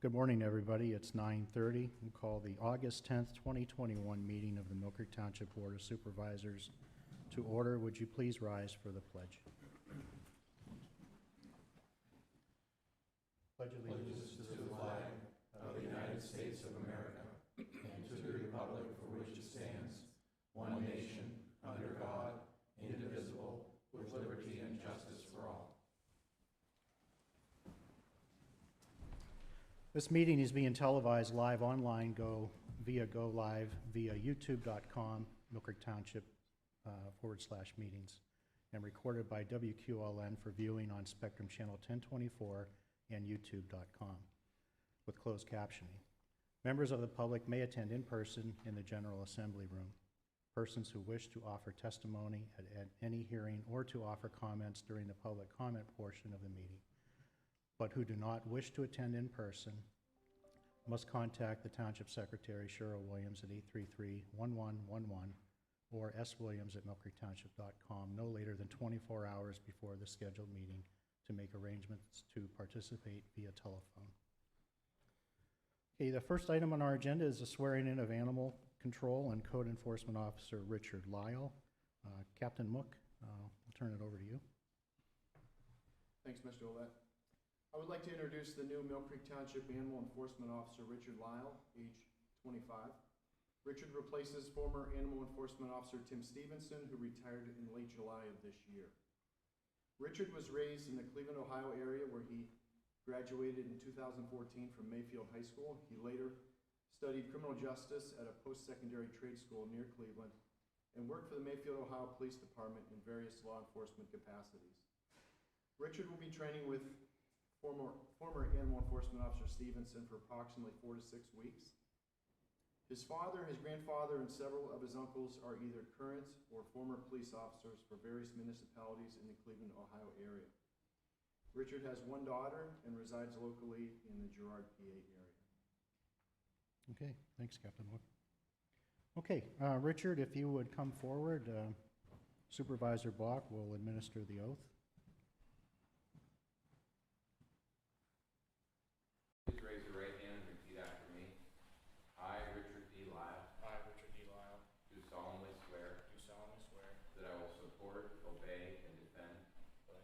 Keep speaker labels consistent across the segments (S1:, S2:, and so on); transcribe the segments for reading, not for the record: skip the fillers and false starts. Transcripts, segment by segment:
S1: Good morning, everybody. It's 9:30. We'll call the August 10th, 2021 meeting of the Mill Creek Township Board of Supervisors to order. Would you please rise for the pledge? Pledge
S2: allegiance to the flag of the United States of America and to the republic for which it stands, one nation, under God, indivisible, with liberty and justice for all.
S1: This meeting is being televised live online, via youtube.com, Mill Creek Township /meetings, and recorded by WQLN for viewing on Spectrum Channel 1024 and youtube.com with closed captioning. Members of the public may attend in person in the General Assembly Room. Persons who wish to offer testimony at any hearing or to offer comments during the public comment portion of the meeting, but who do not wish to attend in person, must contact the Township Secretary, Cheryl Williams, at 833-1111 or swilliams@millcreektownship.com no later than 24 hours before the scheduled meeting to make arrangements to participate via telephone. Okay, the first item on our agenda is the swearing in of Animal Control and Code Enforcement Officer Richard Lyle. Captain Mook, I'll turn it over to you.
S3: Thanks, Mr. Ouellette. I would like to introduce the new Mill Creek Township Animal Enforcement Officer Richard Lyle, age 25. Richard replaces former Animal Enforcement Officer Tim Stevenson, who retired in late July of this year. Richard was raised in the Cleveland, Ohio area, where he graduated in 2014 from Mayfield High School. He later studied criminal justice at a post-secondary trade school near Cleveland and worked for the Mayfield, Ohio Police Department in various law enforcement capacities. Richard will be training with former Animal Enforcement Officer Stevenson for approximately 4 to 6 weeks. His father, his grandfather, and several of his uncles are either current or former police officers for various municipalities in the Cleveland, Ohio area. Richard has one daughter and resides locally in the Girard, PA area.
S1: Okay, thanks, Captain Mook. Okay, Richard, if you would come forward, Supervisor Bach will administer the oath.
S4: Please raise your right hand and repeat after me. I, Richard D. Lyle, do solemnly swear that I will support, obey, and defend the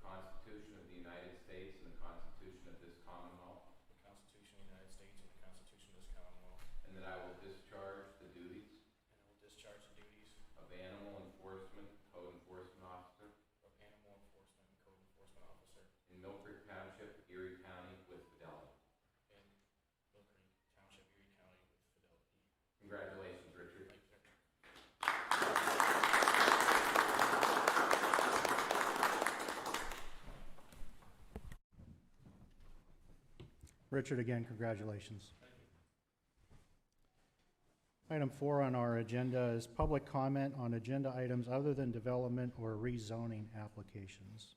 S4: Constitution of the United States and the Constitution of this Commonwealth, and that I will discharge the duties of Animal Enforcement Code Enforcement Officer in Mill Creek Township, Erie County, with fidelity. Congratulations, Richard.
S1: Richard, again, congratulations. Item 4 on our agenda is public comment on agenda items other than development or rezoning applications.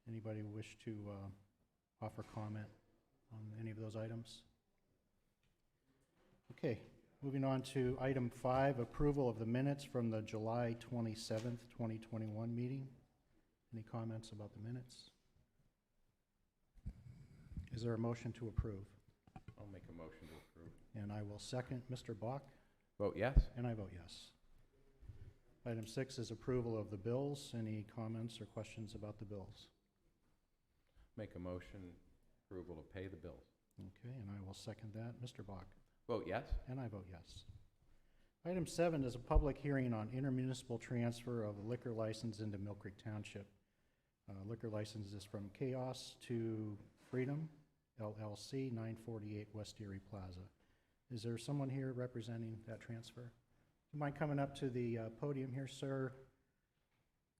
S1: Anybody wish to offer comment on any of those items? Okay, moving on to item 5, approval of the minutes from the July 27th, 2021 meeting. Any comments about the minutes? Is there a motion to approve?
S4: I'll make a motion to approve.
S1: And I will second. Mr. Bach?
S4: Vote yes.
S1: And I vote yes. Item 6 is approval of the bills. Any comments or questions about the bills?
S4: Make a motion approval to pay the bills.
S1: Okay, and I will second that. Mr. Bach?
S4: Vote yes.
S1: And I vote yes. Item 7 is a public hearing on intermunicipal transfer of a liquor license into Mill Creek Township. Liquor license is from Chaos to Freedom, LLC, 948 West Erie Plaza. Is there someone here representing that transfer? Do you mind coming up to the podium here, sir?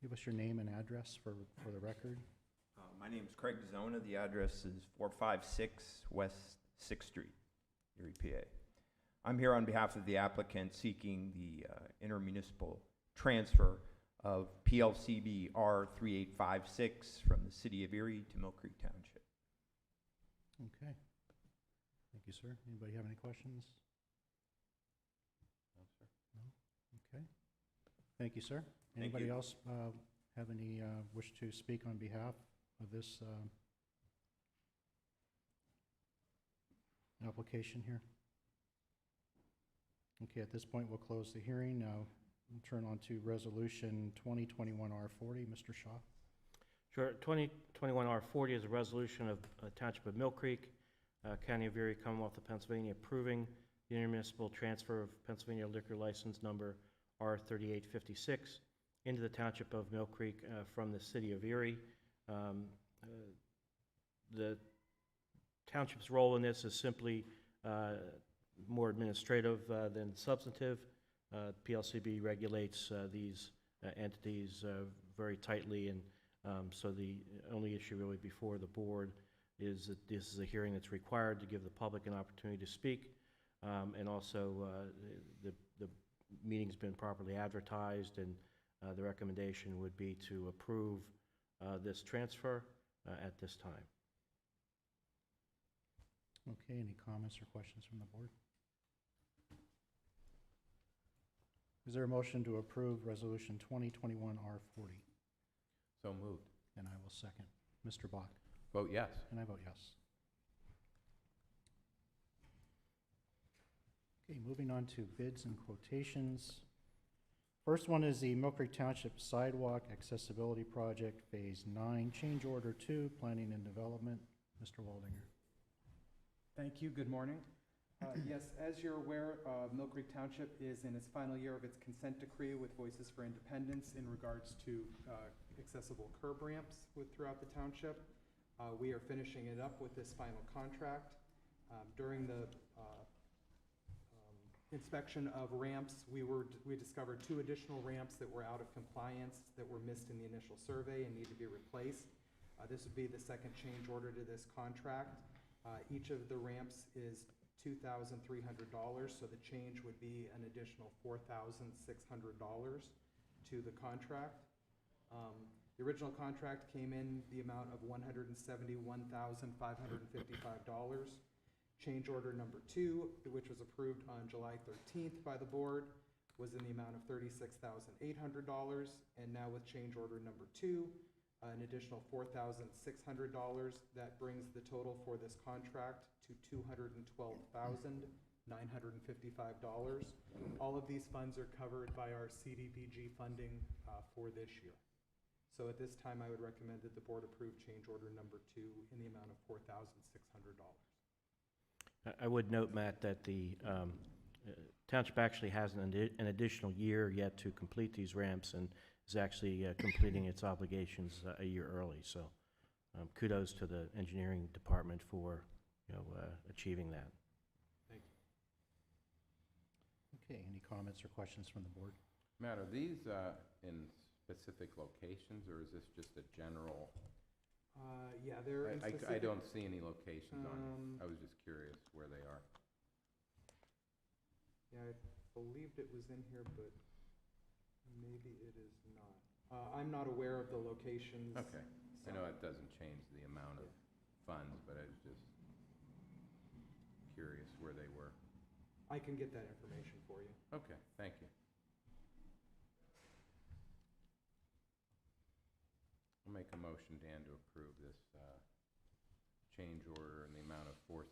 S1: Give us your name and address for the record.
S5: My name is Craig Zona. The address is 456 West 6th Street, Erie, PA. I'm here on behalf of the applicant seeking the intermunicipal transfer of PLCB R3856 from the city of Erie to Mill Creek Township.
S1: Okay. Thank you, sir. Anybody have any questions?
S4: No, sir.
S1: No? Okay. Thank you, sir.
S5: Thank
S1: Anybody
S5: you.
S1: else have any wish to speak on behalf of this application here? Okay, at this point, we'll close the hearing. Now, we'll turn on to Resolution 2021-R40. Mr. Shaw?
S6: Sure. 2021-R40 is a resolution of Township of Mill Creek, County of Erie, Commonwealth of Pennsylvania, approving the intermunicipal transfer of Pennsylvania liquor license number R3856 into the Township of Mill Creek from the City of Erie. The Township's role in this is simply more administrative than substantive. PLCB regulates these entities very tightly, and so the only issue really before the board is that this is a hearing that's required to give the public an opportunity to speak, and also the meeting's been properly advertised, and the recommendation would be to approve this transfer at this time.
S1: Okay, any comments or questions from the board? Is there a motion to approve Resolution 2021-R40?
S2: So moved.
S1: And I will second. Mr. Bach?
S2: Vote yes.
S1: And I vote yes. Okay, moving on to bids and quotations. First one is the Mill Creek Township Sidewalk Accessibility Project, Phase 9, Change Order 2, Planning and Development. Mr. Waldinger.
S7: Thank you. Good morning. Yes, as you're aware, Mill Creek Township is in its final year of its consent decree with Voices for Independence in regards to accessible curb ramps throughout the township. We are finishing it up with this final contract. During the inspection of ramps, we discovered 2 additional ramps that were out of compliance that were missed in the initial survey and need to be replaced. This would be the second change order to this contract. Each of the ramps is $2,300, so the change would be an additional $4,600 to the contract. The original contract came in the amount of $171,555. Change order number 2, which was approved on July 13th by the board, was in the amount of $36,800, and now with change order number 2, an additional $4,600. That brings the total for this contract to $212,955. All of these funds are covered by our CDBG funding for this year. So at this time, I would recommend that the board approve change order number 2 in the amount of $4,600.
S6: I would note, Matt, that the Township actually has an additional year yet to complete these ramps, and is actually completing its obligations a year early. So kudos to the engineering department for achieving that.
S7: Thank you.
S1: Okay, any comments or questions from the board?
S2: Matt, are these in specific locations, or is this just a general?
S7: Yeah, they're in specific.
S2: I don't see any locations on it. I was just curious where they are.
S7: Yeah, I believed it was in here, but maybe it is not. I'm not aware of the locations.
S2: Okay. I know it doesn't change the amount of funds, but I was just curious where they were.
S7: I can get that information for you.
S2: Okay, thank you. I'll make a motion, Dan, to approve this change order in the amount of $4,600.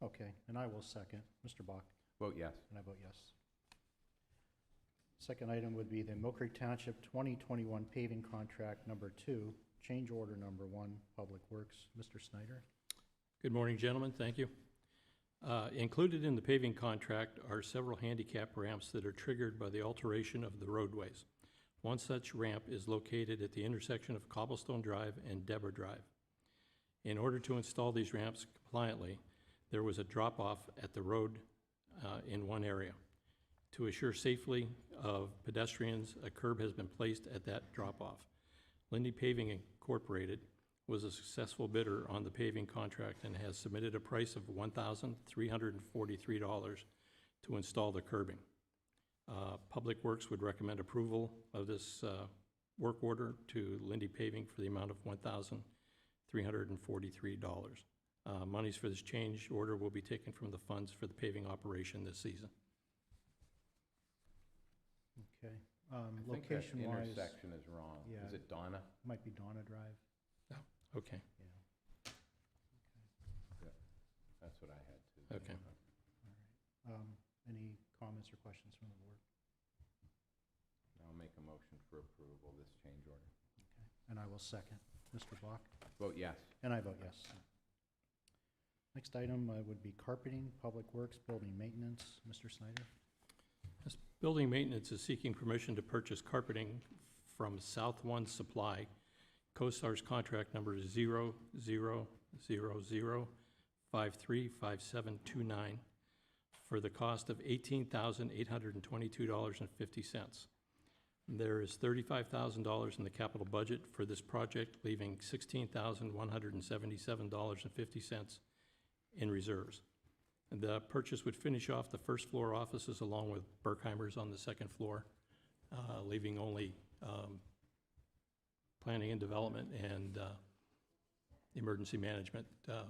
S1: Okay, and I will second. Mr. Bach?
S2: Vote yes.
S1: And I vote yes. Second item would be the Mill Creek Township 2021 paving contract number 2, change order number 1, Public Works. Mr. Snyder?
S8: Good morning, gentlemen. Thank you. Included in the paving contract are several handicap ramps that are triggered by the alteration of the roadways. One such ramp is located at the intersection of Cobblestone Drive and Deborah Drive. In order to install these ramps compliantly, there was a drop-off at the road in one area. To assure safely of pedestrians, a curb has been placed at that drop-off. Lindy Paving Incorporated was a successful bidder on the paving contract and has submitted a price of $1,343 to install the curbing. Public Works would recommend approval of this work order to Lindy Paving for the amount of $1,343. Monies for this change order will be taken from the funds for the paving operation this season.
S1: Okay.
S2: I think that
S1: Location-wise,
S2: intersection is wrong.
S1: Yeah.
S2: Is it Donna?
S1: might be Donna Drive.
S8: Okay.
S1: Yeah.
S8: Okay.
S1: Any comments or questions from the board?
S4: I'll make a motion for approval of this change order.
S1: Okay. And I will second. Mr. Block?
S4: Vote yes.
S1: And I vote yes. Next item would be carpeting, public works, building maintenance. Mr. Snyder?
S8: This building maintenance is seeking permission to purchase carpeting from South One Supply, CoStar's contract number 0000535729 for the cost of $18,822.50. There is $35,000 in the capital budget for this project, leaving $16,177.50 in reserves. And the purchase would finish off the first floor offices along with Berkheimer's on the second floor, leaving only planning and development and emergency management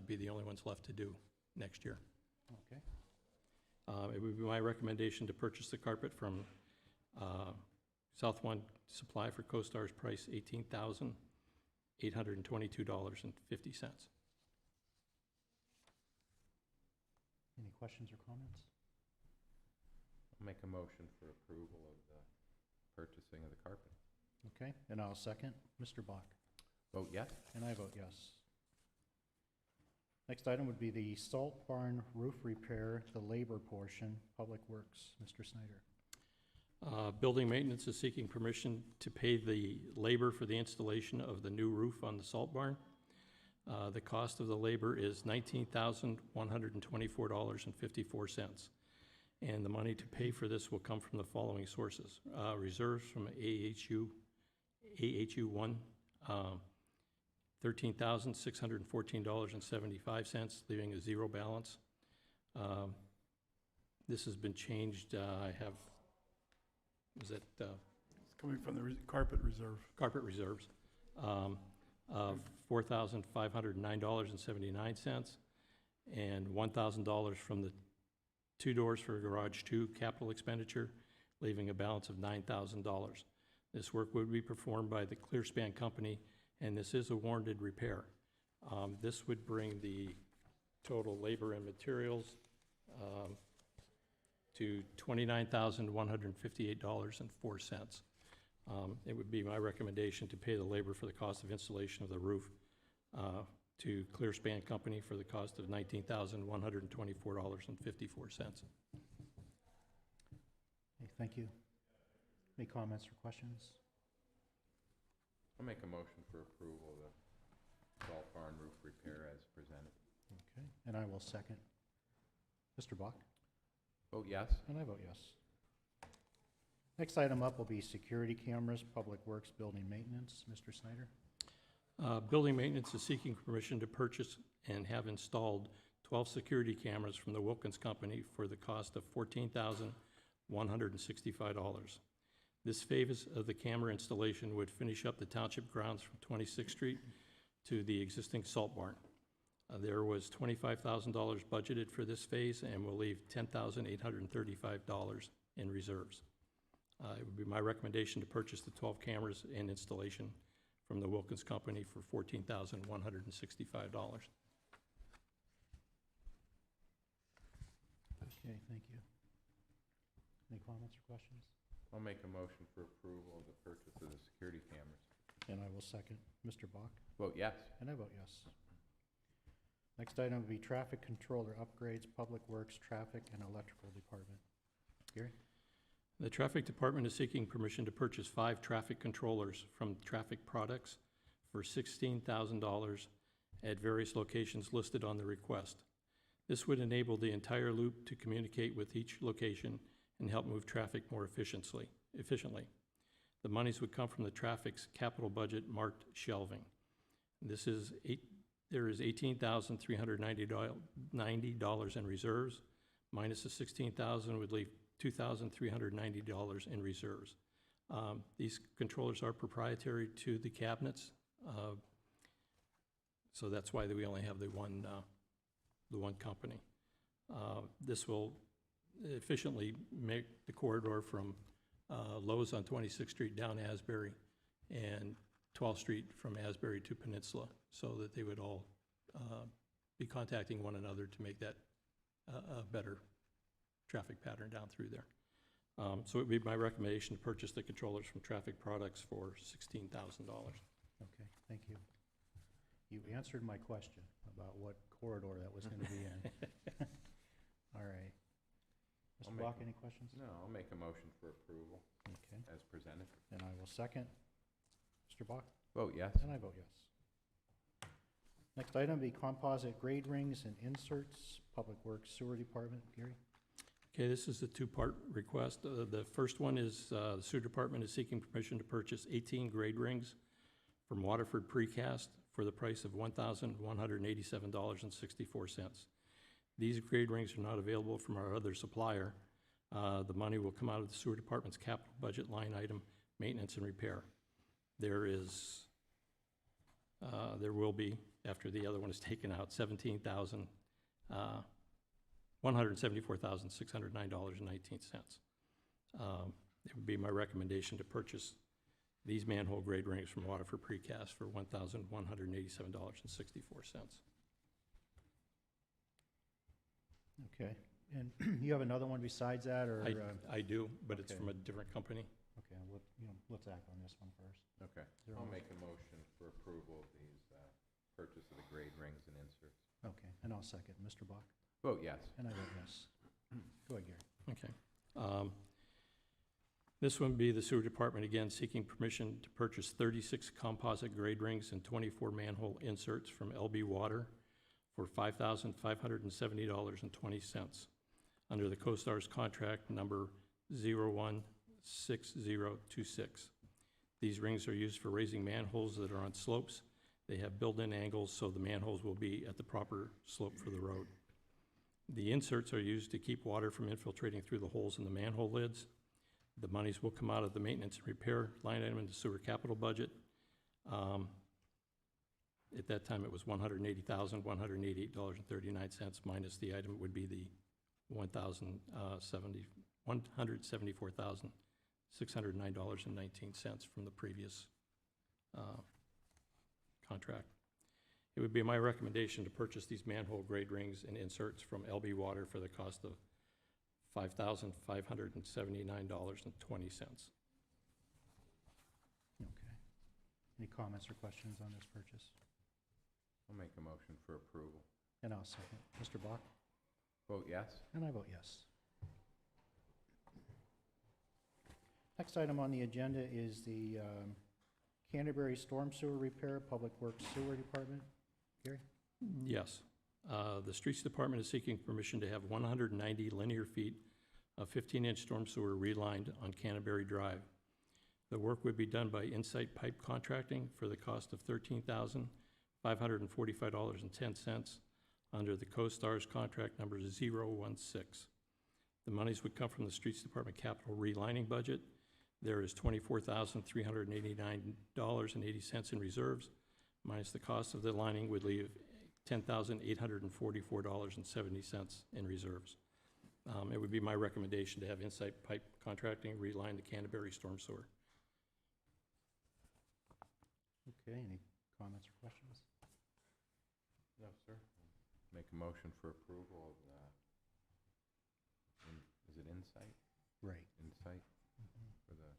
S8: be the only ones left to do next year.
S1: Okay.
S8: It would be my recommendation to purchase the carpet from South One Supply for CoStar's price $18,822.50.
S1: Any questions or comments?
S4: I'll make a motion for approval of the purchasing of the carpet.
S1: Okay, and I'll second. Mr. Bach?
S4: Vote yes.
S1: And I vote yes. Next item would be the salt barn roof repair, the labor portion, Public Works. Mr. Snyder?
S8: Building maintenance is seeking permission to pay the labor for the installation of the new roof on the salt barn. The cost of the labor is $19,124.54. And the money to pay for this will come from the following sources. Reserves from AHU 1, $13,614.75, leaving a zero balance. This has been changed. Is it
S2: It's coming from the carpet reserve.
S8: carpet reserves of $4,509.79 and $1,000 from the 2 doors for Garage 2 capital expenditure, leaving a balance of $9,000. This work would be performed by the Clearspan Company, and this is a warranted repair. This would bring the total labor and materials to $29,158.04. It would be my recommendation to pay the labor for the cost of installation of the roof to Clearspan Company for the cost of $19,124.54.
S1: Okay, thank you. Any comments or questions?
S4: I'll make a motion for approval of the salt barn roof repair as presented.
S1: Okay, and I will second. Mr. Bach?
S4: Vote yes.
S1: And I vote yes. Next item up will be security cameras, Public Works, building maintenance. Mr. Snyder?
S8: Building maintenance is seeking permission to purchase and have installed 12 security cameras from the Wilkins Company for the cost of $14,165. This phase of the camera installation would finish up the township grounds from 26th Street to the existing salt barn. There was $25,000 budgeted for this phase and will leave $10,835 in reserves. It would be my recommendation to purchase the 12 cameras and installation from the Wilkins Company for $14,165.
S1: Okay, thank you. Any comments or questions?
S4: I'll make a motion for approval of the purchase of the security cameras.
S1: And I will second. Mr. Bach?
S4: Vote yes.
S1: And I vote yes. Next item will be traffic controller upgrades, Public Works, Traffic, and Electrical Department. Gary?
S8: The Traffic Department is seeking permission to purchase 5 traffic controllers from Traffic Products for $16,000 at various locations listed on the request. This would enable the entire loop to communicate with each location and help move traffic more efficiently. The monies would come from the traffic's capital budget marked shelving. There is $18,390 in reserves, minus the $16,000 would leave $2,390 in reserves. These controllers are proprietary to the cabinets, so that's why we only have the one company. This will efficiently make the corridor from Lowe's on 26th Street down Asbury and 12th Street from Asbury to Peninsula, so that they would all be contacting one another to make that a better traffic pattern down through there. So it would be my recommendation to purchase the controllers from Traffic Products for $16,000.
S1: Okay, thank you. You answered my question about what corridor that was gonna be in. All right.
S4: I'll
S1: Mr.
S4: make
S1: Bach,
S4: a-
S1: any questions?
S4: No, I'll make a motion for approval
S1: Okay,
S4: as presented.
S1: then I will second. Mr. Bach?
S4: Vote yes.
S1: And I vote yes. Next item, be composite grade rings and inserts, Public Works Sewer Department. Gary?
S8: Okay, this is a two-part request. The first one is, the sewer department is seeking permission to purchase 18 grade rings from Waterford Precast for the price of $1,187.64. These grade rings are not available from our other supplier. The money will come out of the sewer department's capital budget line item, maintenance and repair. There will be, after the other one is taken out, $174,609.19. It would be my recommendation to purchase these manhole grade rings from Waterford Precast for $1,187.64.
S1: Okay, and you have another one besides that, or?
S8: I do, but it's
S1: Okay.
S8: from a different company.
S1: Okay, let's act on this one first.
S4: Okay.
S1: Is there a
S4: I'll
S1: motion?
S4: make a motion for approval of these, purchase of the grade rings and inserts.
S1: Okay, and I'll second. Mr. Bach?
S4: Vote yes.
S1: And I vote yes. Go ahead, Gary.
S8: Okay. This one would be the sewer department, again, seeking permission to purchase 36 composite grade rings and 24 manhole inserts from LB Water for $5,570.20 under the CoStar's contract number 016026. These rings are used for raising manholes that are on slopes. They have built-in angles, so the manholes will be at the proper slope for the road. The inserts are used to keep water from infiltrating through the holes in the manhole lids. The monies will come out of the maintenance and repair line item in the sewer capital budget. At that time, it was $180,188.39 minus the item would be the $174,609.19 from the previous contract. It would be my recommendation to purchase these manhole grade rings and inserts from LB Water for the cost of $5,579.20.
S1: Okay. Any comments or questions on this purchase?
S4: I'll make a motion for approval.
S1: And I'll second. Mr. Bach?
S4: Vote yes.
S1: And I vote yes. Next item on the agenda is the Canterbury Storm Sewer Repair, Public Works Sewer Department. Gary?
S8: Yes. The Streets Department is seeking permission to have 190 linear feet of 15-inch storm sewer relined on Canterbury Drive. The work would be done by Insight Pipe Contracting for the cost of $13,545.10 under the CoStar's contract number 016. The monies would come from the Streets Department capital relining budget. There is $24,389.80 in reserves, minus the cost of the lining would leave $10,844.70 in reserves. It would be my recommendation to have Insight Pipe Contracting reline the Canterbury storm sewer.
S1: Okay, any comments or questions?
S4: No, sir. Make a motion for approval of that. Is it Insight?
S1: Right.
S4: Insight
S1: Mhm.
S4: for the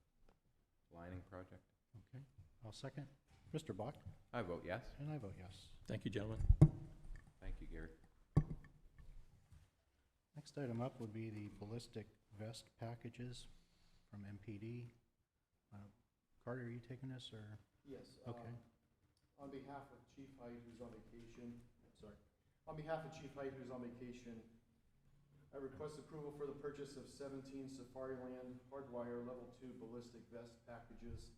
S4: lining project?
S1: Okay, I'll second. Mr. Bach?
S4: I vote yes.
S1: And I vote yes.
S8: Thank you, gentlemen.
S4: Thank you, Gary.
S1: Next item up would be the ballistic vest packages from MPD. Carter, are you taking this, or?
S3: Yes.
S1: Okay.
S3: On behalf of Chief Hyde, who's on vacation, on behalf of Chief Hyde, who's on vacation, I request approval for the purchase of 17 Safariland hardwire level 2 ballistic vest packages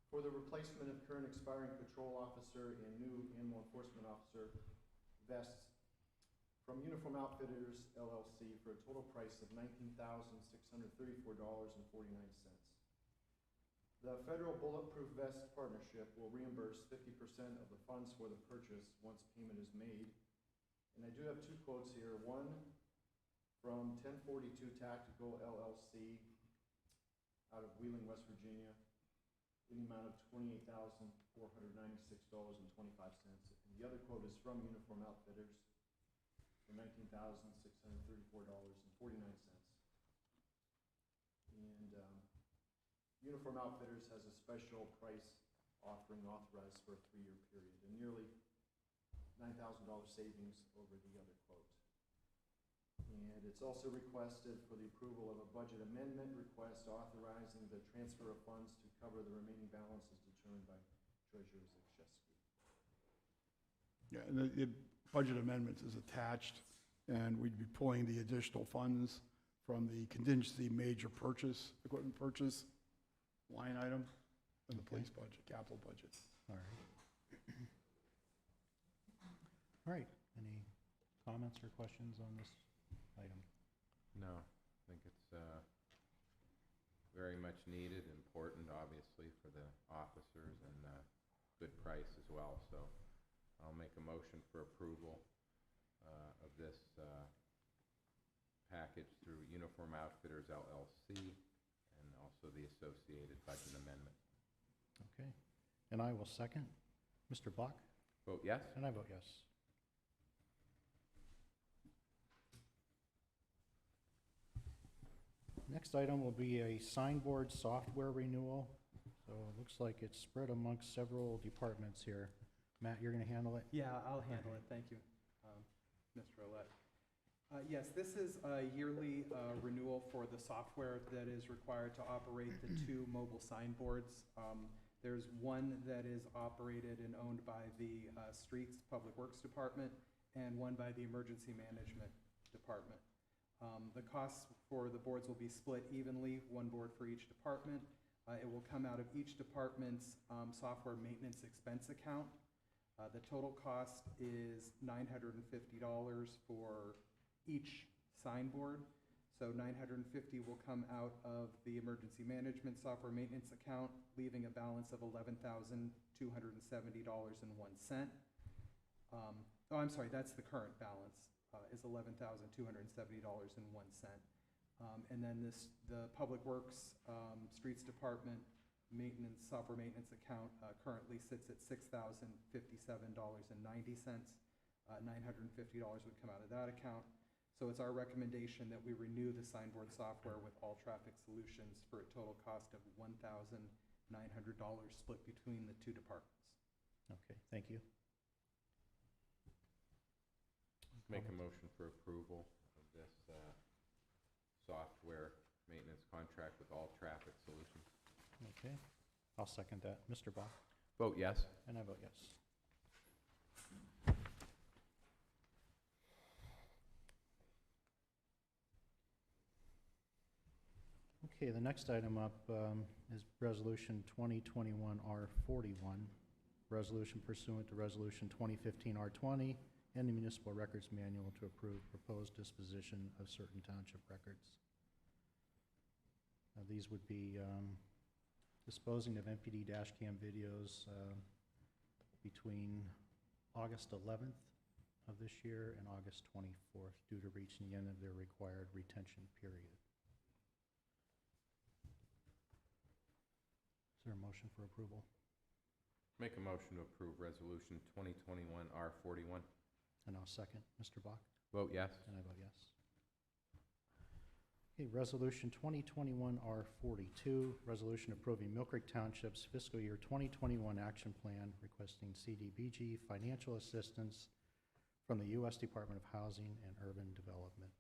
S3: for the replacement of current expiring patrol officer and new animal enforcement officer vests from Uniform Outfitters LLC for a total price of $19,634.49. The Federal Bulletproof Vest Partnership will reimburse 50% of the funds for the purchase once payment is made. And I do have two quotes here. One from 1042 Tactical LLC out of Wheeling, West Virginia, in the amount of $28,496.25. And the other quote is from Uniform Outfitters for $19,634.49. And Uniform Outfitters has a special price offering authorized for a 3-year period, and nearly $9,000 savings over the other quote. And it's also requested for the approval of a budget amendment request authorizing the transfer of funds to cover the remaining balances determined by Treasurer Zakrzewski.
S9: Yeah, and the budget amendments is attached, and we'd be pulling the additional funds from the contingency major purchase, equipment purchase line item in the police budget, capital budget.
S1: All right. All right, any comments or questions on this item?
S4: No, I think it's very much needed, important, obviously, for the officers, and good price as well. So I'll make a motion for approval of this package through Uniform Outfitters LLC and also the associated budget amendment.
S1: Okay, and I will second. Mr. Bach?
S4: Vote yes?
S1: And I vote yes. Next item will be a signboard software renewal. So it looks like it's spread amongst several departments here. Matt, you're going to handle it?
S7: Yeah, I'll handle it. Thank you, Mr. Olet. Yes, this is a yearly renewal for the software that is required to operate the 2 mobile signboards. There's one that is operated and owned by the Streets Public Works Department and one by the Emergency Management Department. The costs for the boards will be split evenly, 1 board for each department. It will come out of each department's software maintenance expense account. The total cost is $950 for each signboard. So $950 will come out of the emergency management software maintenance account, leaving a balance of $11,270.01. Oh, I'm sorry, that's the current balance, is $11,270.01. And then the Public Works, Streets Department software maintenance account currently sits at $6,057.90. $950 would come out of that account. So it's our recommendation that we renew the signboard software with All Traffic Solutions for a total cost of $1,900 split between the 2 departments.
S1: Okay, thank you.
S4: Make a motion for approval of this software maintenance contract with All Traffic Solutions.
S1: Okay, I'll second that. Mr. Bach?
S4: Vote yes?
S1: And I vote yes. Okay, the next item up is Resolution 2021-R41, resolution pursuant to Resolution 2015-R20 and the Municipal Records Manual to approve proposed disposition of certain township records. These would be disposing of MPD dash cam videos between August 11th of this year and August 24th due to reaching the end of their required retention period. Is there a motion for approval?
S4: Make a motion to approve Resolution 2021-R41.
S1: And I'll second. Mr. Bach?
S4: Vote yes?
S1: And I vote yes. Okay, Resolution 2021-R42, resolution approving Mill Creek Township's fiscal year 2021 action plan requesting CDBG financial assistance from the U.S. Department of Housing and Urban Development.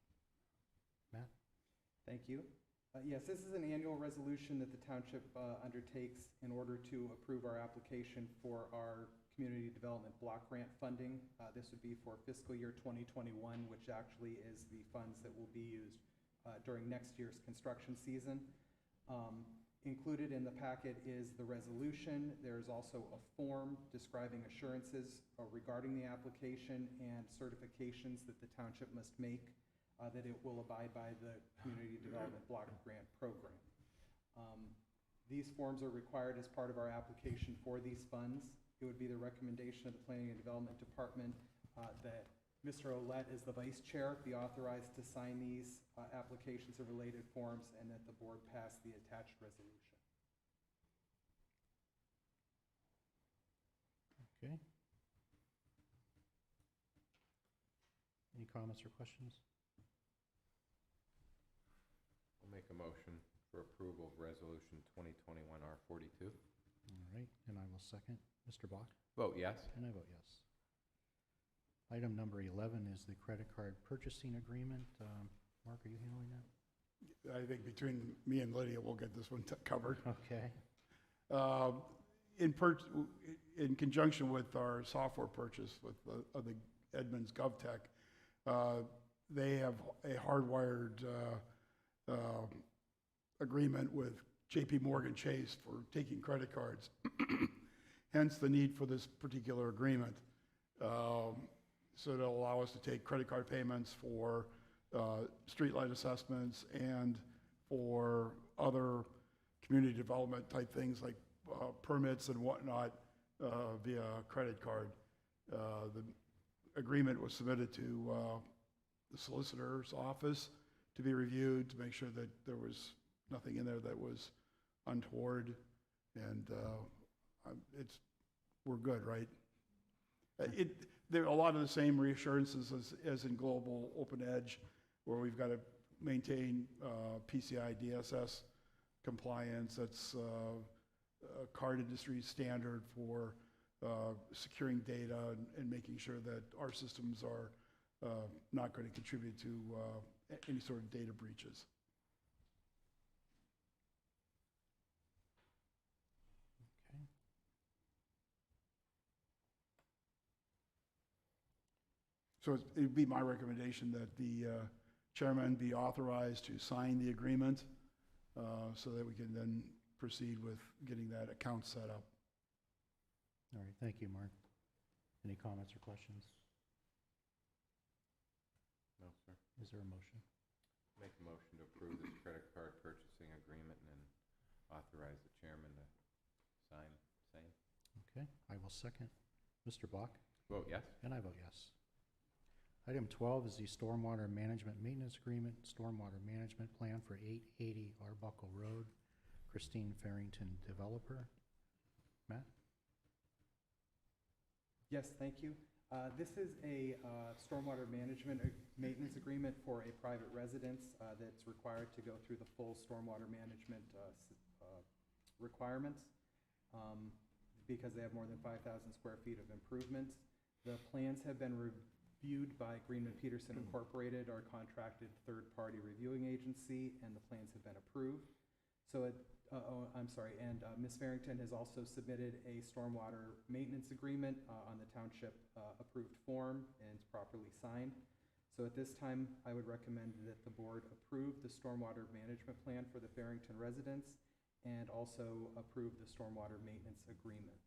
S1: Matt?
S7: Thank you. Yes, this is an annual resolution that the township undertakes in order to approve our application for our community development block grant funding. This would be for fiscal year 2021, which actually is the funds that will be used during next year's construction season. Included in the packet is the resolution. There's also a form describing assurances regarding the application and certifications that the township must make that it will abide by the Community Development Block Grant Program. These forms are required as part of our application for these funds. It would be the recommendation of the Planning and Development Department that Mr. Olet, as the vice chair, be authorized to sign these applications or related forms, and that the board pass the attached resolution.
S1: Okay. Any Any comments or questions?
S4: I'll make a motion for approval of Resolution 2021 R42.
S1: All right, and I will second. Mr. Bach?
S4: Vote yes.
S1: And I vote yes. Item number 11 is the credit card purchasing agreement. Mark, are you handling that?
S9: I think between me and Lydia, we'll get this one covered.
S1: Okay.
S9: In conjunction with our software purchase with the Edmunds GovTech, they have a hardwired agreement with JP Morgan Chase for taking credit cards. Hence the need for this particular agreement. So it'll allow us to take credit card payments for streetlight assessments and for other community development type things like permits and whatnot via credit card. The agreement was submitted to the solicitor's office to be reviewed, to make sure that there was nothing in there that was untoward, and we're good, right? There are a lot of the same reassurances as in Global Open Edge, where we've got to maintain PCI DSS compliance. That's a card industry standard for securing data and making sure that our systems are not going to contribute to any sort of data breaches.
S1: Okay.
S9: So it'd be my recommendation that the chairman be authorized to sign the agreement so that we can then proceed with getting that account set up.
S1: All right, thank you, Mark. Any comments or questions?
S4: No, sir.
S1: Is there a motion?
S4: Make a motion to approve this credit card purchasing agreement and authorize the chairman to sign same.
S1: Okay, I will second. Mr. Bach?
S4: Vote yes.
S1: And I vote yes. Item 12 is the Stormwater Management Maintenance Agreement, Stormwater Management Plan for 880 Arbuckle Road, Christine Farrington, developer. Matt?
S7: Yes, thank you. This is a stormwater management maintenance agreement for a private residence that's required to go through the full stormwater management requirements because they have more than 5,000 square feet of improvements. The plans have been reviewed by Greenman Peterson Incorporated, our contracted third-party reviewing agency, and the plans have been approved. So Ms. Farrington has also submitted a stormwater maintenance agreement on the township approved form, and it's properly signed. So at this time, I would recommend that the board approve the stormwater management plan for the Farrington residence and also approve the stormwater maintenance agreement.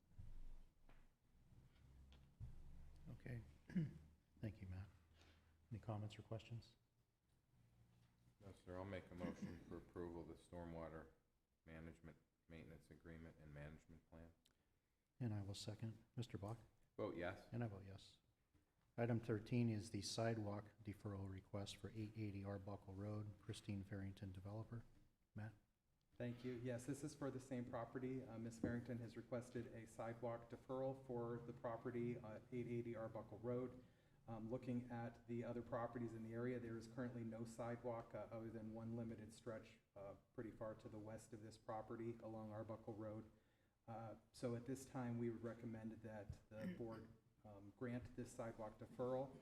S1: Okay. Thank you, Matt. Any comments or questions?
S4: No, sir. I'll make a motion for approval of the stormwater management maintenance agreement and management plan.
S1: And I will second. Mr. Bach?
S4: Vote yes.
S1: And I vote yes. Item 13 is the sidewalk deferral request for 880 Arbuckle Road, Christine Farrington, developer. Matt?
S7: Thank you. Yes, this is for the same property. Ms. Farrington has requested a sidewalk deferral for the property at 880 Arbuckle Road. Looking at the other properties in the area, there is currently no sidewalk other than one limited stretch pretty far to the west of this property along Arbuckle Road. So at this time, we would recommend that the board grant this sidewalk deferral.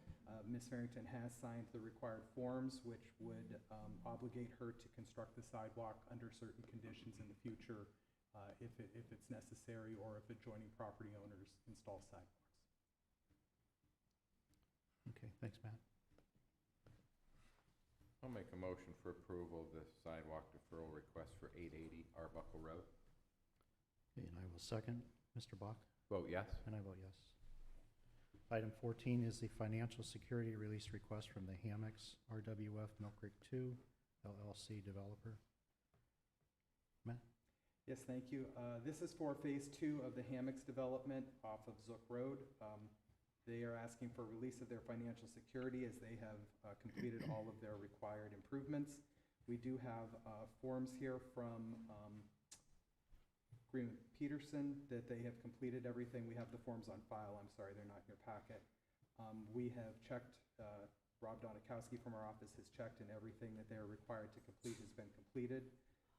S7: Ms. Farrington has signed the required forms, which would obligate her to construct the sidewalk under certain conditions in the future if it's necessary or if adjoining property owners install sidewalks.
S1: Okay, thanks, Matt.
S4: I'll make a motion for approval of the sidewalk deferral request for 880 Arbuckle Road.
S1: Okay, and I will second. Mr. Bach?
S4: Vote yes.
S1: And I vote yes. Item 14 is the financial security release request from the Hammocks RWF Mill Creek 2 LLC developer. Matt?
S7: Yes, thank you. This is for phase 2 of the Hammocks development off of Zook Road. They are asking for release of their financial security as they have completed all of their required improvements. We do have forms here from Greenman Peterson that they have completed everything. We have the forms on file. I'm sorry, they're not in your packet. We have checked Rob Donakowski from our office has checked, and everything that they're required to complete has been completed.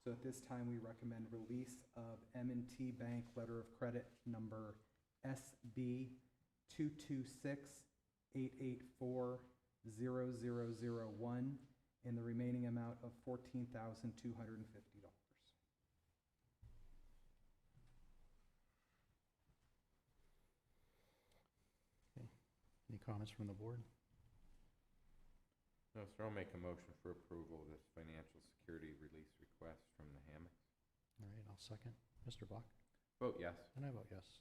S7: So at this time, we recommend release of M&T Bank Letter of Credit number SB 226-884-0001 in the remaining amount of $14,250.
S1: Any comments from the board?
S4: No, sir, I'll make a motion for approval of this financial security release request from the Hammocks.
S1: All right, I'll second. Mr. Bach?
S4: Vote yes.
S1: And I vote yes.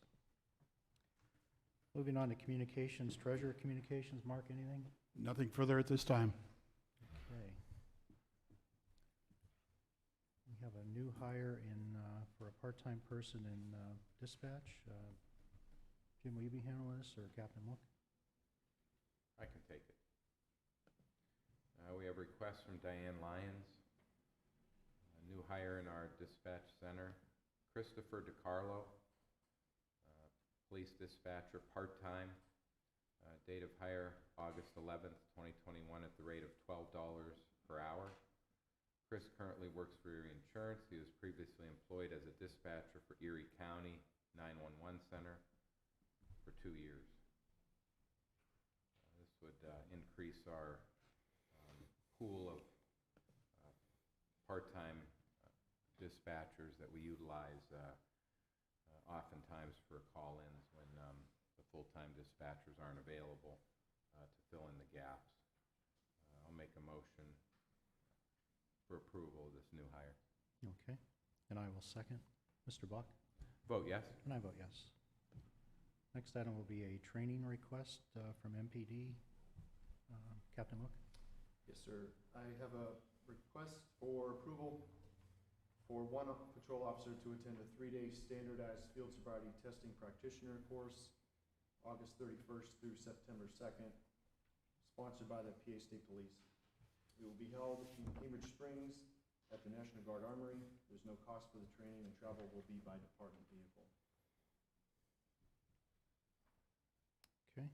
S1: Moving on to communications, treasurer communications. Mark, anything?
S9: Nothing further at this time.
S1: Okay. We have a new hire for a part-time person in dispatch. Jim, will you be handling this, or Captain Mook?
S4: I can take it. We have a request from Diane Lyons, a new hire in our dispatch center. Christopher DiCarlo, police dispatcher, part-time, date of hire August 11th, 2021 at the rate of $12 per hour. Chris currently works for Erie Insurance. He was previously employed as a dispatcher for Erie County 911 Center for 2 years. This would increase our pool of part-time dispatchers that we utilize oftentimes for call-ins when the full-time dispatchers aren't available to fill in the gaps. I'll make a motion for approval of this new hire.
S1: Okay, and I will second. Mr. Bach?
S4: Vote yes.
S1: And I vote yes. Next item will be a training request from MPD. Captain Mook?
S3: Yes, sir. I have a request for approval for one patrol officer to attend a 3-day standardized field sobriety testing practitioner course, August 31st through September 2nd, sponsored by the PA State Police. It will be held in Cambridge Springs at the National Guard Armory. There's no cost for the training, and travel will be by department vehicle.
S1: Okay.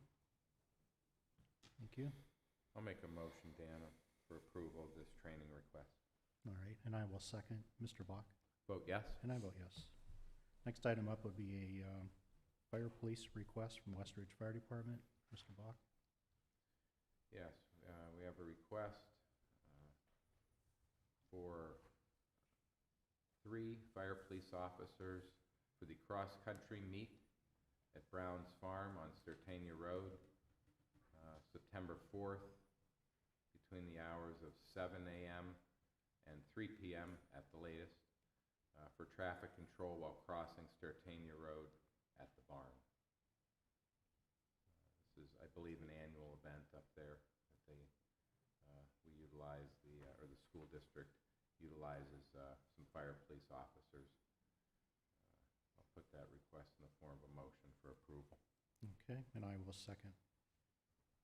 S1: Thank you.
S4: I'll make a motion, Dana, for approval of this training request.
S1: All right, and I will second. Mr. Bach?
S4: Vote yes.
S1: And I vote yes. Next item up would be a fire police request from Westridge Fire Department. Mr. Bach?
S4: Yes, we have a request for 3 fire police officers for the cross-country meet at Brown's Farm on Stertania Road, September 4th, between the hours of 7 a.m. and 3 p.m. at the latest, for traffic control while crossing Stertania Road at the barn. This is, I believe, an annual event up there that we utilize, or the school district utilizes some fire police officers. I'll put that request in the form of a motion for approval.
S1: Okay, and I will second.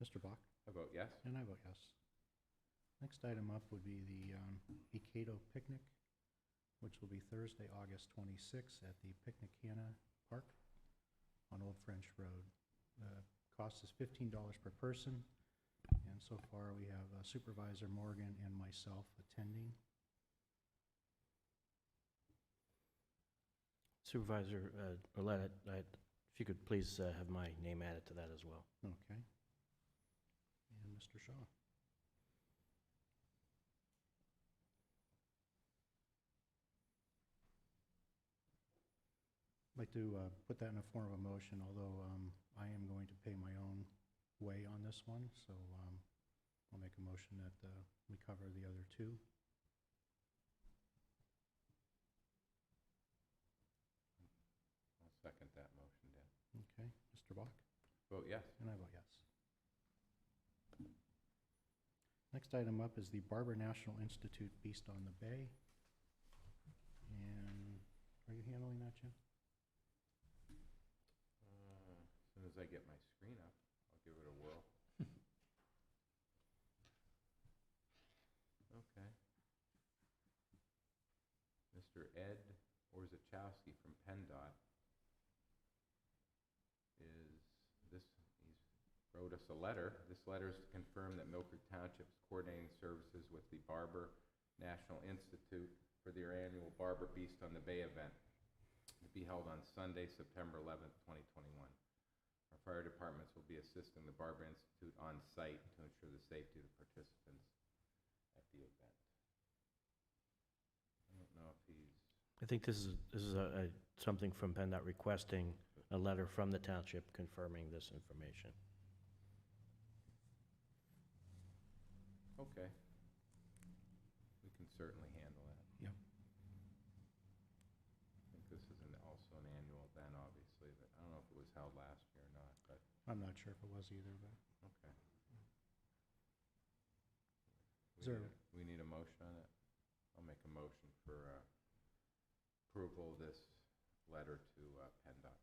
S1: Mr. Bach?
S4: I vote yes.
S1: And I vote yes. Next item up would be the Ikado Picnic, which will be Thursday, August 26th at the Picnicana Park on Old French Road. The cost is $15 per person, and so far we have Supervisor Morgan and myself attending.
S6: Supervisor Ouellette, if you could please have my name added to that as well.
S1: Okay. And Mr. Shaw? I'd like to put that in a form of a motion, although I am going to pay my own way on this one, so I'll make a motion that we cover the other 2.
S4: I'll second that motion, Dan.
S1: Okay, Mr. Bach?
S4: Vote yes.
S1: And I vote yes. Next item up is the Barber National Institute Beast on the Bay. And are you handling that, Jim?
S4: As soon as I get my screen up, I'll give it a whirl. Okay. Mr. Ed Orzechowski from PennDOT is this, wrote us a letter. This letter is to confirm that Mill Creek Township is coordinating services with the Barber National Institute for their annual Barber Beast on the Bay event to be held on Sunday, September 11th, 2021. Our fire departments will be assisting the Barber Institute on site to ensure the safety of the participants at the event. I don't know if he's...
S6: I think this is something from PennDOT requesting a letter from the township confirming this information.
S4: Okay. We can certainly handle that.
S6: Yep.
S4: I think this is also an annual event, obviously, but I don't know if it was held last year or not, but,
S1: I'm not sure if it was either, but
S4: okay.
S1: Is there-
S4: We need a motion on it? I'll make a motion for approval of this letter to PennDOT.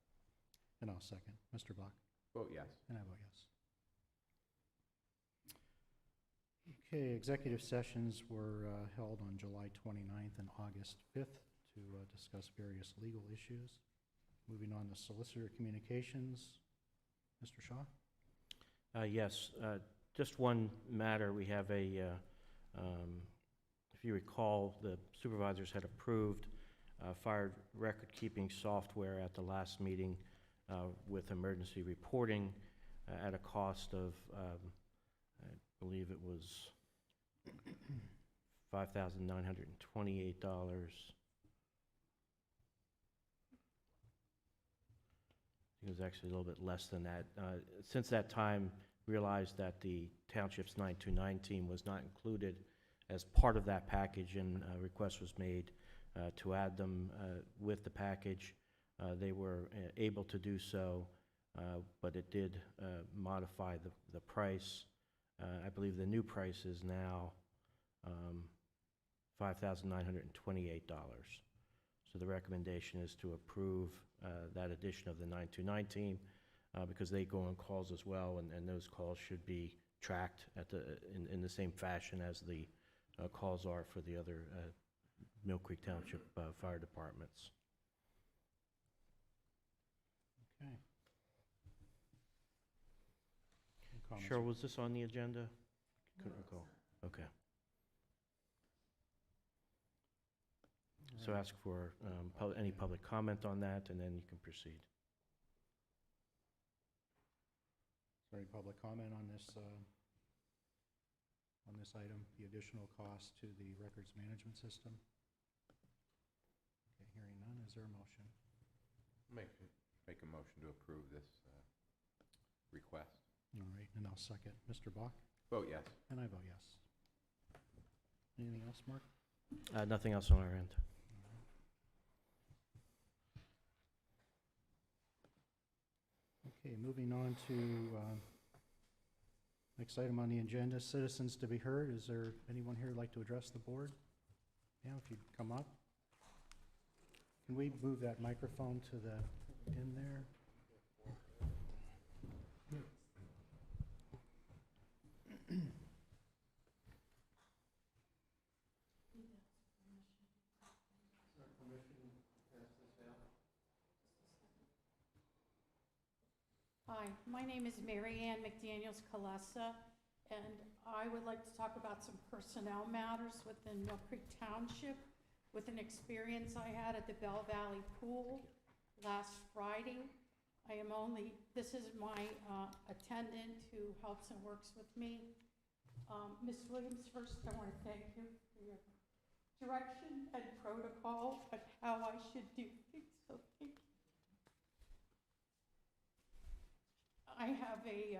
S1: and I'll second. Mr. Bach?
S4: Vote yes.
S1: And I vote yes. Okay, executive sessions were held on July 29th and August 5th to discuss various legal issues. Moving on to solicitor communications. Mr. Shaw?
S6: Yes, just one matter. We have if you recall, the supervisors had approved fire record-keeping software at the last meeting with emergency reporting at a cost of, I believe it was $5,928. It was actually a little bit less than that. Since that time, realized that the township's 929 team was not included as part of that package, and a request was made to add them with the package. They were able to do so, but it did modify the price. I believe the new price is now $5,928. So the recommendation is to approve that addition of the 929 team because they go on calls as well, and those calls should be tracked in the same fashion as the calls are for the other Mill Creek Township fire departments.
S1: Okay. Any comments?
S6: Cheryl, was this on the agenda? Couldn't recall. Okay. So
S1: All right.
S6: ask for any public comment on that, and then you can proceed.
S1: Is there any public comment on this item, the additional cost to the records management system? Okay, hearing none, is there a motion?
S4: Make a motion to approve this request.
S1: All right, and I'll second. Mr. Bach?
S4: Vote yes.
S1: And I vote yes. Anything else, Mark?
S6: Nothing else on our end.
S1: Okay, moving on to next item on the agenda, citizens to be heard. Is there anyone here who'd like to address the board? Yeah, if you'd come up. Can we move that microphone to the end there?
S10: Hi, my name is Mary Ann McDaniels Kalesa, and I would like to talk about some personnel matters within Mill Creek Township with an experience I had at the Bell Valley Pool last Friday. This is my attendant who helps and works with me. Ms. Williams, first I want to thank you for your direction and protocol on how I should do things, so thank you. I have a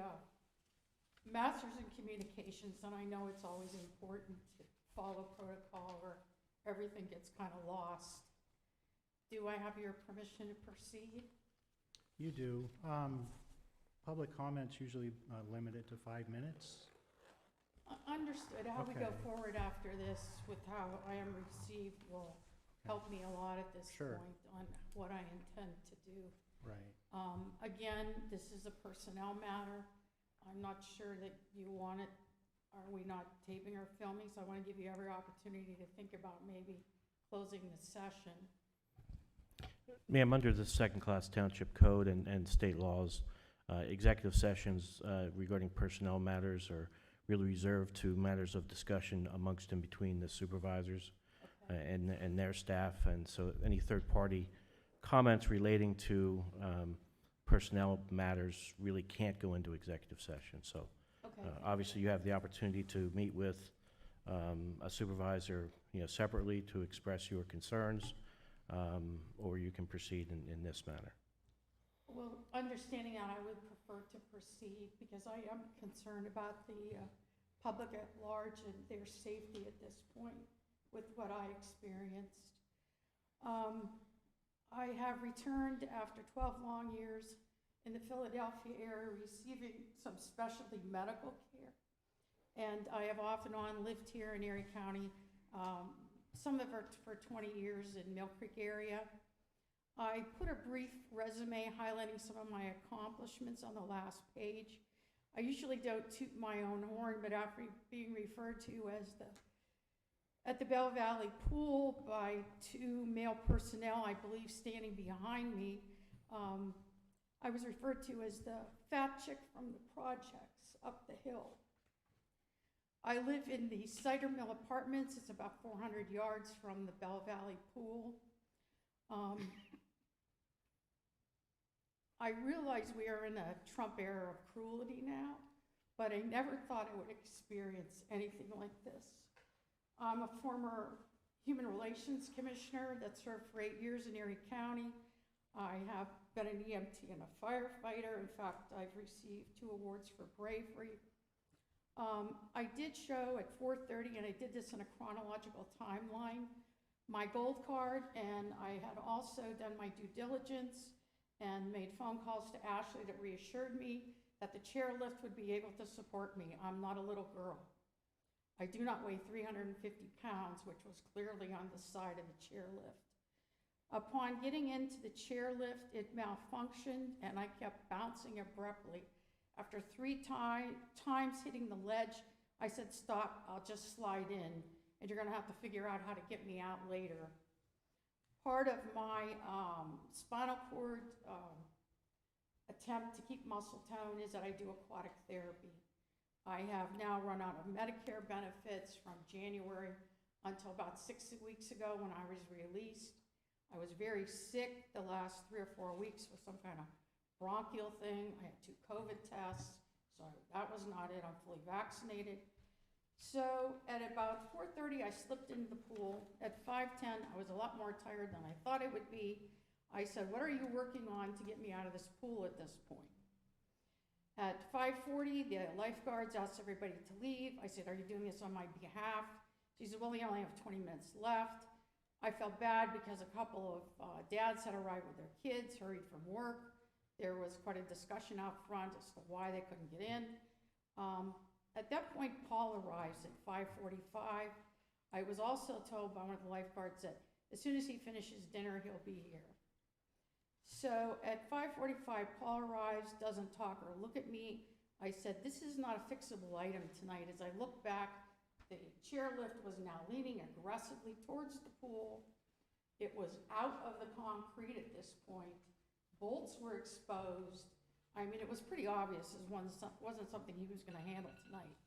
S10: master's in communications, and I know it's always important to follow protocol or everything gets kind of lost. Do I have your permission to proceed?
S1: You do. Public comments usually limited to 5 minutes.
S10: Understood. How we go
S1: Okay.
S10: forward after this with how I am received will help me a lot at this
S1: Sure.
S10: point on what I intend to do.
S1: Right.
S10: Again, this is a personnel matter. I'm not sure that you want it. Are we not taping or filming? So I want to give you every opportunity to think about maybe closing the session.
S6: Ma'am, under the second-class township code and state laws, Executive sessions regarding personnel matters are really reserved to matters of discussion amongst and between the supervisors and their staff, and so any third-party comments relating to personnel matters really can't go into executive session. So
S10: Okay.
S6: obviously you have the opportunity to meet with a supervisor, separately to express your concerns, or you can proceed in this manner.
S10: Well, understanding that, I would prefer to proceed because I am concerned about the public at large and their safety at this point with what I experienced. I have returned after 12 long years in the Philadelphia area receiving some specialty medical care. And I have off and on lived here in Erie County, some of it for 20 years in Mill Creek area. I put a brief resume highlighting some of my accomplishments on the last page. I usually don't toot my own horn, but after being referred to as at the Bell Valley Pool by 2 male personnel, I believe standing behind me, I was referred to as the fat chick from the projects up the hill. I live in the Cider Mill Apartments. It's about 400 yards from the Bell Valley Pool. I realize we are in a Trump era of cruelty now, but I never thought I would experience anything like this. I'm a former Human Relations Commissioner that served for 8 years in Erie County. I have been an EMT and a firefighter. In fact, I've received 2 awards for bravery. I did show at 4:30, and I did this in a chronological timeline, my gold card, and I had also done my due diligence and made phone calls to Ashley that reassured me that the chairlift would be able to support me. I'm not a little girl. I do not weigh 350 pounds, which was clearly on the side of the chairlift. Upon getting into the chairlift, it malfunctioned and I kept bouncing abruptly. After 3 times hitting the ledge, I said, "Stop, I'll just slide in, and you're gonna have to figure out how to get me out later." Part of my spinal cord attempt to keep muscle tone is that I do aquatic therapy. I have now run out of Medicare benefits from January until about 6 weeks ago when I was released. I was very sick the last 3 or 4 weeks with some kind of bronchial thing. I had 2 COVID tests, so that was not it. I'm fully vaccinated. So at about 4:30, I slipped into the pool. At 5:10, I was a lot more tired than I thought I would be. I said, "What are you working on to get me out of this pool at this point?" At 5:40, the lifeguards asked everybody to leave. I said, "Are you doing this on my behalf?" She said, "Well, we only have 20 minutes left." I felt bad because a couple of dads had arrived with their kids, hurried from work. There was quite a discussion out front as to why they couldn't get in. At that point, Paul arrives at 5:45. I was also told by one of the lifeguards that as soon as he finishes dinner, he'll be here. So at 5:45, Paul arrives, doesn't talk or look at me. I said, "This is not a fixable item tonight." As I look back, the chairlift was now leaning aggressively towards the pool. It was out of the concrete at this point. Bolts were exposed. I mean, it was pretty obvious this wasn't something he was going to handle tonight.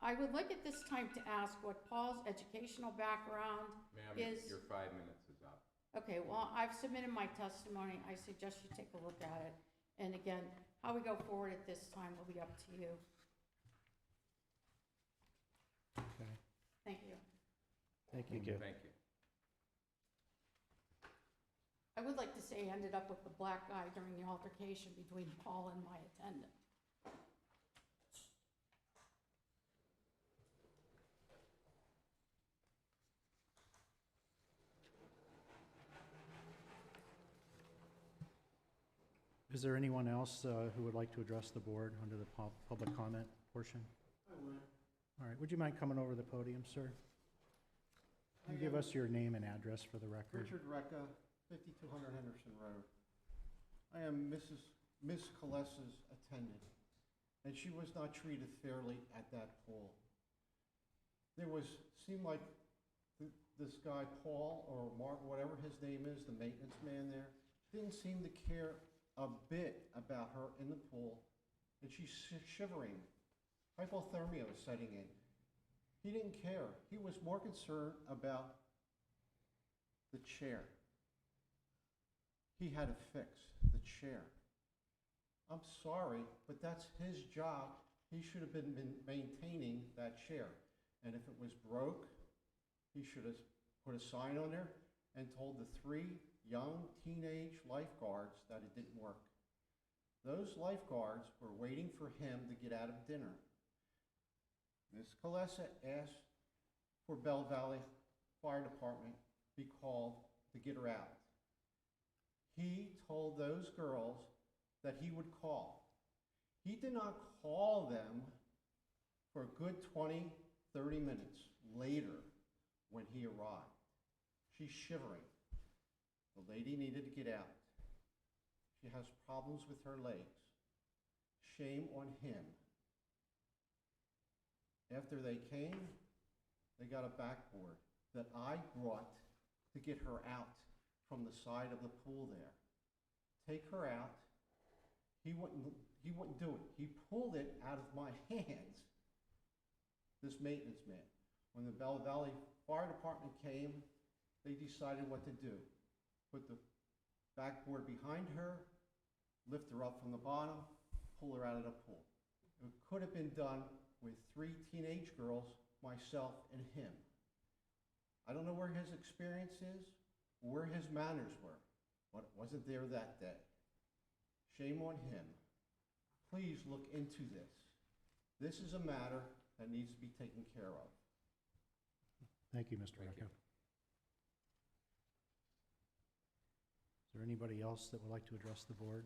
S10: I would like at this time to ask what Paul's educational background
S4: Ma'am,
S10: is.
S4: your 5 minutes is up.
S10: Okay, well, I've submitted my testimony. I suggest you take a look at it. And again, how we go forward at this time will be up to you.
S1: Okay,
S10: Thank you.
S1: thank you.
S6: Thank you.
S4: Thank you.
S10: I would like to say I ended up with the black guy during the altercation between Paul and my attendant.
S1: Is there anyone else who would like to address the board under the public comment portion?
S11: I would.
S1: All right, would you mind coming over to the podium, sir? Can you give us your name and address for the record?
S11: Richard Recca, 5200 Henderson Road. I am Miss Colesa's attendant, and she was not treated fairly at that pool. Seemed like this guy, Paul, or Mark, whatever his name is, the maintenance man there, didn't seem to care a bit about her in the pool, and she's shivering. Hypothermia was setting in. He didn't care. He was more concerned about the chair. He had to fix the chair. I'm sorry, but that's his job. He should have been maintaining that chair. And if it was broke, he should have put a sign on there and told the 3 young teenage lifeguards that it didn't work. Those lifeguards were waiting for him to get out of dinner. Ms. Kalesa asked for Bell Valley Fire Department be called to get her out. He told those girls that he would call. He did not call them for a good 20, 30 minutes later when he arrived. She's shivering. The lady needed to get out. She has problems with her legs. Shame on him. After they came, they got a backboard that I brought to get her out from the side of the pool there. Take her out. He wouldn't do it. He pulled it out of my hands, this maintenance man. When the Bell Valley Fire Department came, they decided what to do. Put the backboard behind her, lift her up from the bottom, pull her out of the pool. It could have been done with 3 teenage girls, myself and him. I don't know where his experience is, or where his manners were, but it wasn't there that day. Shame on him. Please look into this. This is a matter that needs to be taken care of.
S1: Thank you, Mr.
S4: Thank you.
S1: Recca. Is there anybody else that would like to address the board?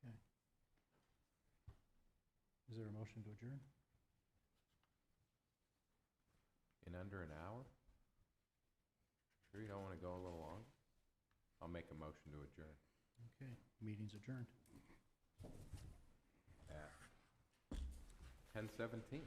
S1: Okay. Is there a motion to adjourn?
S4: In under an hour? Sure you don't want to go a little long? I'll make a motion to adjourn
S1: Okay, meeting's adjourned.
S4: at 10:17.